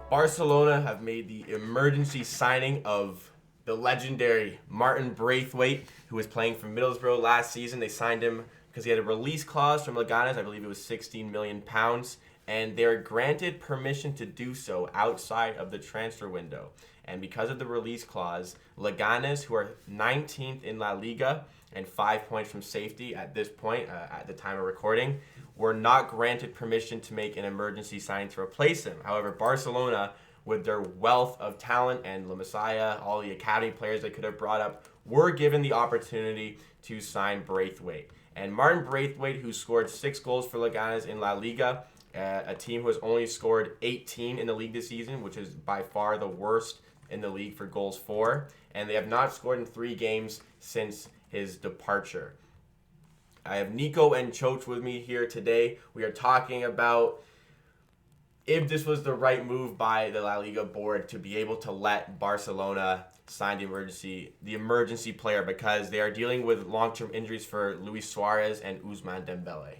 Barcelona have made the emergency signing of the legendary Martin Braithwaite, who was playing for Middlesbrough last season. They signed him because he had a release clause from Léganes. I believe it was £16 million. And they're granted permission to do so outside of the transfer window. And because of the release clause, Léganes, who are 19th in La Liga and 5 points from safety at this point, at the time of recording, were not granted permission to make an emergency signing to replace him. However, Barcelona, with their wealth of talent and La Masia, all the academy players they could have brought up, were given the opportunity to sign Braithwaite. And Martin Braithwaite, who scored 6 goals for Léganes in La Liga, a team who has only scored 18 in the league this season, which is by far the worst in the league for goals for, and they have not scored in 3 games since his departure. I have Nico and Choach with me here today. We are talking about if this was the right move by the La Liga board to be able to let Barcelona sign the emergency player, because they are dealing with long-term injuries for Luis Suarez and Ousmane Dembele.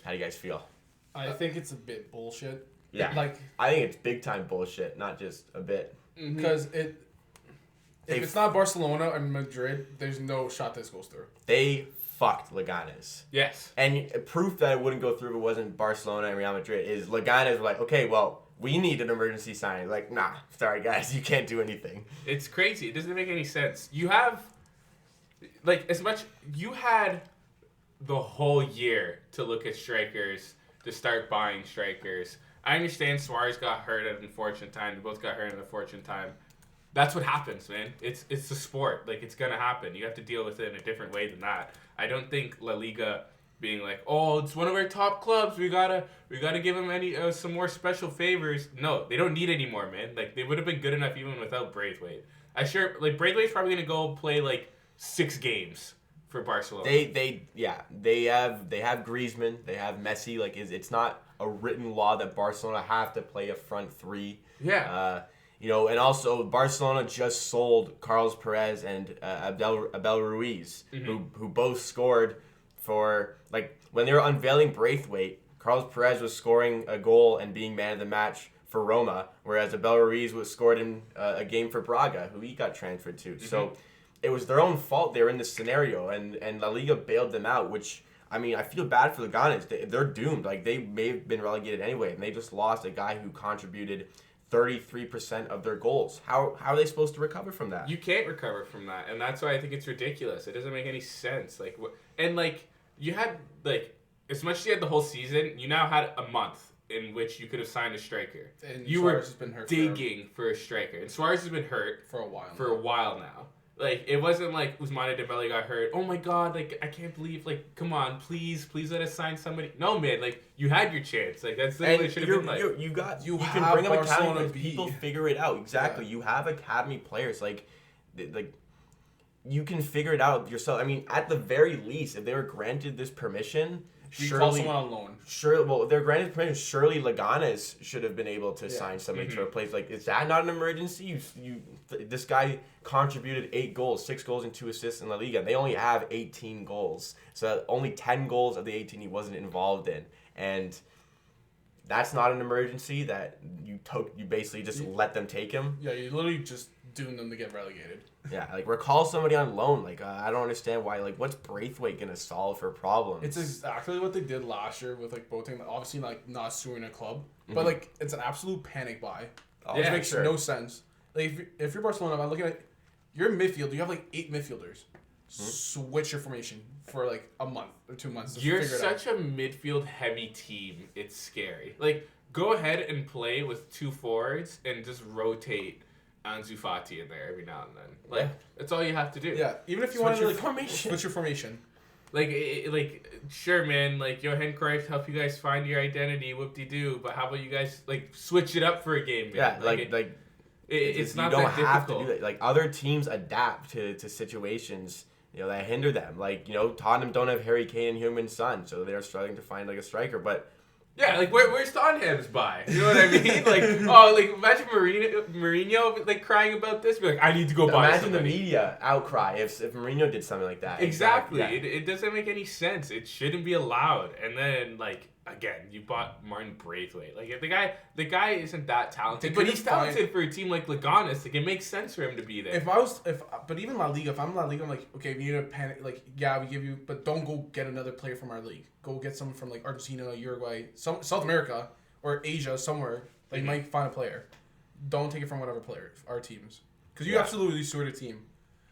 How do you guys feel? I think it's a bit bullshit. Yeah, I think it's big time bullshit, not just a bit. Because if it's not Barcelona and Madrid, there's no shot this goes through. They fucked Léganes. Yes. And proof that it wouldn't go through if it wasn't Barcelona and Real Madrid is Léganes were like, okay, well, we need an emergency signing. Like, nah, sorry guys, you can't do anything. It's crazy. It doesn't make any sense. You have, you had the whole year to look at strikers, to start buying strikers. I understand Suarez got hurt at an unfortunate time. They both got hurt at an unfortunate time. That's what happens, man. It's the sport. Like, it's going to happen. You have to deal with it in a different way than that. I don't think La Liga being like, oh, it's one of our top clubs. We gotta give them some more special favors. No, they don't need any more, man. Like, they would have been good enough even without Braithwaite. Braithwaite's probably going to go play, 6 games for Barcelona. They have Griezmann, they have Messi. Like, it's not a written law that Barcelona have to play a front 3. Yeah. And also Barcelona just sold Carlos Perez and Abel Ruiz, who both scored for, when they were unveiling Braithwaite, Carlos Perez was scoring a goal and being man of the match for Roma, whereas Abel Ruiz was scored in a game for Braga, who he got transferred to. So it was their own fault they were in this scenario, and La Liga bailed them out, which, I mean, I feel bad for the Léganes. They're doomed. Like, they may have been relegated anyway, and they just lost a guy who contributed 33% of their goals. How are they supposed to recover from that? You can't recover from that, and that's why I think it's ridiculous. It doesn't make any sense. You had, as much as you had the whole season, you now had a month in which you could have signed a striker. And you Suarez were has been hurt digging for a striker, and Suarez has been hurt for a while now. It wasn't like Ousmane Dembele got hurt. Oh my God, I can't believe, come on, please let us sign somebody. No, man, you had your chance. That's the way it should have been. You can bring up academy. People figure it out. Exactly. Yeah. You have academy players. You can figure it out yourself. I mean, at the very least, if they were granted this permission, call someone on loan. Sure. Well, if they're granted permission, surely Léganes should have been able to sign somebody to replace. Is that not an emergency? This guy contributed 8 goals, 6 goals and 2 assists in La Liga. They only have 18 goals, so only 10 goals of the 18 he wasn't involved in, and that's not an emergency that you basically just let them take him. Yeah, you literally just doomed them to get relegated. Yeah, recall somebody on loan. I don't understand why. What's Braithwaite gonna solve for problems? It's exactly what they did last year with Boateng. Obviously, not suing a club, but it's an absolute panic buy. It makes no sense. If you're Barcelona, I'm looking at your midfield. You have 8 midfielders. Switch your formation for a month or 2 months. You're such a midfield heavy team. It's scary. Go ahead and play with 2 forwards and just rotate Ansu Fati in there every now and then. That's all you have to do. Yeah, even if you want to switch your formation. Sure, man. Johan Cruyff help you guys find your identity, whoop-de-doo. But how about you guys switch it up for a game? Man? Yeah, it's not you don't that difficult. have to do that. Other teams adapt to situations that hinder them. Tottenham don't have Harry Kane and Heung-min Son, so they're struggling to find a striker. But yeah, where's Tottenham's buy? You know what I mean? Imagine Mourinho crying about this. Be I need to go buy. Imagine the media outcry if Mourinho did something like that. Exactly. Yeah. It doesn't make any sense. It shouldn't be allowed. And then again, you bought Martin Braithwaite. Like the guy isn't that talented, They but could've he's talented for a team like Leganes. Like it makes sense for him to be there. But even La Liga, if I'm La Liga, I'm like, okay, we need to panic. Like, yeah, we give you, but don't go get another player from our league. Go get someone from like Argentina, Uruguay, South America, or Asia somewhere. Like, you might find a player. Don't take it from whatever player, our teams, because you absolutely sort a team.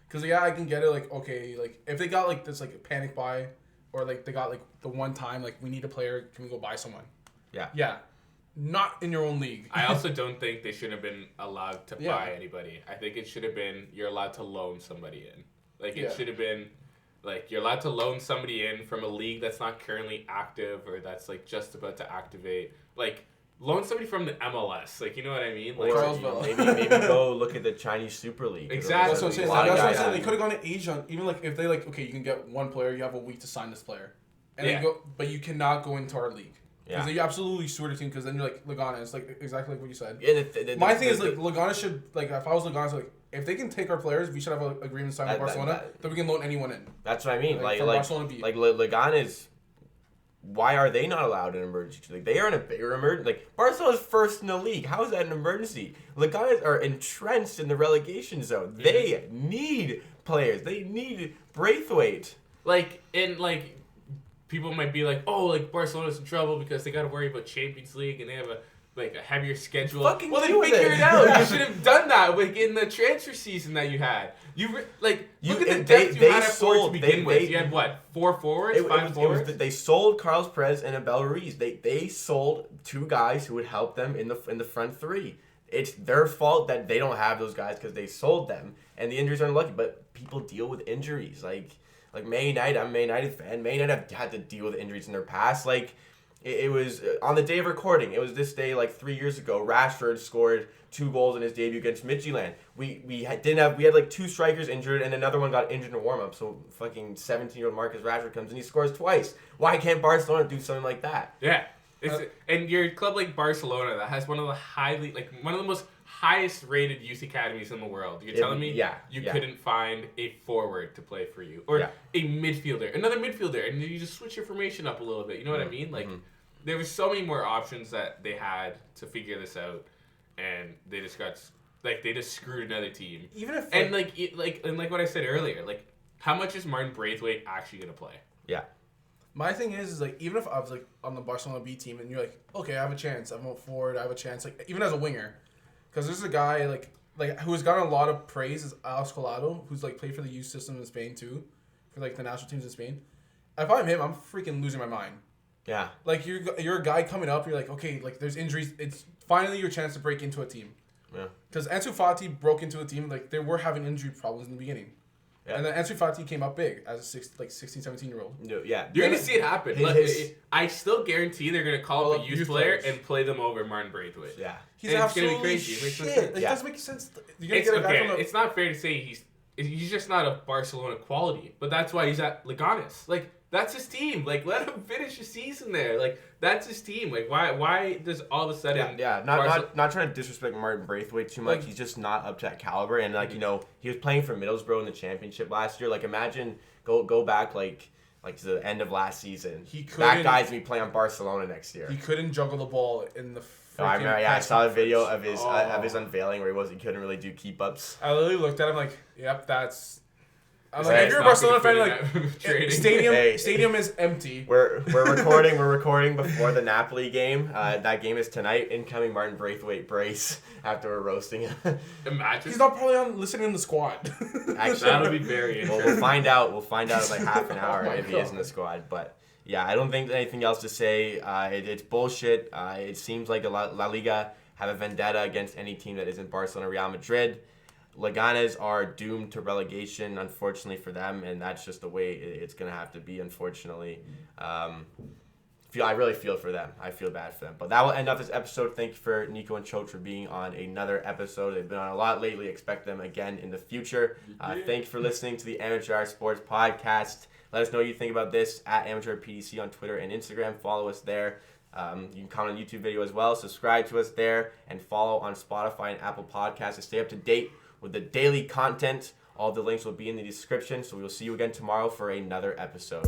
Because yeah, I can get it. Like, okay, like if they got like this like panic buy, or like they got like the one time like we need a player, can we go buy someone? Yeah. Not in your own league. I also don't think they should have been allowed to buy anybody. I think it should have been you're allowed to loan somebody in. Like it should have been like you're allowed to loan somebody in from a league that's not currently active or that's like just about to activate. Like loan somebody from the MLS. Like you know what I mean? Like maybe go look at the Chinese Super League. Exactly. That's what I'm saying. That's what I'm saying. They could have gone to Asia. Even like if they like, okay, you can get one player. You have a week to sign this player, and then go, but you cannot go into our league. Because they absolutely sort of team. Because then you're like Leganes, like exactly like what you said. Yeah, my thing is like Leganes should like if I was Leganes, like if they can take our players, we should have an agreement signed with Barcelona that we can loan anyone in. That's what I mean. Like Barcelona B. Like Leganes. Why are they not allowed an emergency? Like they are in a bigger emergency. Like Barcelona's first in the league. How is that an emergency? Leganes are entrenched in the relegation zone. Mm-hmm. They need players. They need Braithwaite. Like people might be like, oh, like Barcelona's in trouble because they got to worry about Champions League and they have a heavier schedule. Well, then figure it out. You should have done that like in the transfer season that you had. Look at the depth you had at forward to begin with. You had what, 4 forwards, 5 forwards? They sold Carlos Perez and Abel Ruiz. They sold 2 guys who would help them in the front 3. It's their fault that they don't have those guys because they sold them and the injuries are unlucky. But people deal with injuries. Like Man United, I'm a Man United fan. Man United have had to deal with injuries in their past. Like it was on the day of recording. It was this day like 3 years ago. Rashford scored 2 goals in his debut against Midtjylland. We had like 2 strikers injured and another one got injured in warm up. So fucking 17-year-old Marcus Rashford comes and he scores twice. Why can't Barcelona do something like that? Yeah, and your club like Barcelona that has one of the most highest rated youth academies in the world. You're telling me you couldn't find a forward to play for you or a midfielder, another midfielder, and you just switch your formation up a little bit. You know what I mean? Like there was so many more options that they had to figure this out, and they just screwed another team. Even if like what I said earlier, like how much is Martin Braithwaite actually gonna play? Yeah. My thing is like even if I was like on the Barcelona B team and you're like, okay, I have a chance. I'm a forward. I have a chance. Like even as a winger. Because there's a guy like who has gotten a lot of praise is Alex Collado, who's like played for the youth system in Spain too, for like the national teams in Spain. If I'm him, I'm freaking losing my mind. Yeah. Like you're a guy coming up. You're like, okay, like there's injuries. It's finally your chance to break into a team. Yeah. Because Ansu Fati broke into a team like they were having injury problems in the beginning. Yeah. And then Ansu Fati came up big as a 16, 17-year-old. Yeah. You're going to see it happen. I still guarantee they're going to call up a youth player and play them over Martin Braithwaite. Yeah. He's absolutely gonna be crazy. It makes no sense. It doesn't make sense. You're gonna get a guy from It's not fair to say he's just not a Barcelona quality, but that's why he's at Leganes. Like, that's his team. Like, let him finish his season there. Like, that's his team. Like, why does all of a sudden... Yeah. Not trying to disrespect Martin Braithwaite too much. Like, he's just not up to that caliber. And, like, you know, he was playing for Middlesbrough in the championship last year. Like, imagine, go back, like to the end of last season. That guy's going to be playing on Barcelona next year. He couldn't juggle the ball in the... I remember. Yeah, I saw a video of his unveiling where he couldn't really do keep ups. I literally looked at him like, "Yep, that's." I'm like, if you're a Barcelona fan, like, stadium is empty. We're recording before the Napoli game. That game is tonight. Incoming Martin Braithwaite brace after we're roasting him. Imagine he's not probably listening in the squad. Actually, that'll be very interesting. We'll find out. We'll find out in like half an hour if he is in the squad, but. Yeah, I don't think anything else to say. It's bullshit. It seems like La Liga have a vendetta against any team that isn't Barcelona, Real Madrid. Leganes are doomed to relegation, unfortunately for them, and that's just the way it's going to have to be, unfortunately. I really feel for them. I feel bad for them. But that will end off this episode. Thank you for Nico and Choach for being on another episode. They've been on a lot lately. Expect them again in the future. Thank you for listening to the Amateur Hour Sports Podcast. Let us know what you think about this at Amateur PDC on Twitter and Instagram. Follow us there. You can comment on YouTube video as well. Subscribe to us there and follow on Spotify and Apple Podcasts to stay up to date with the daily content. All the links will be in the description. So we will see you again tomorrow for another episode.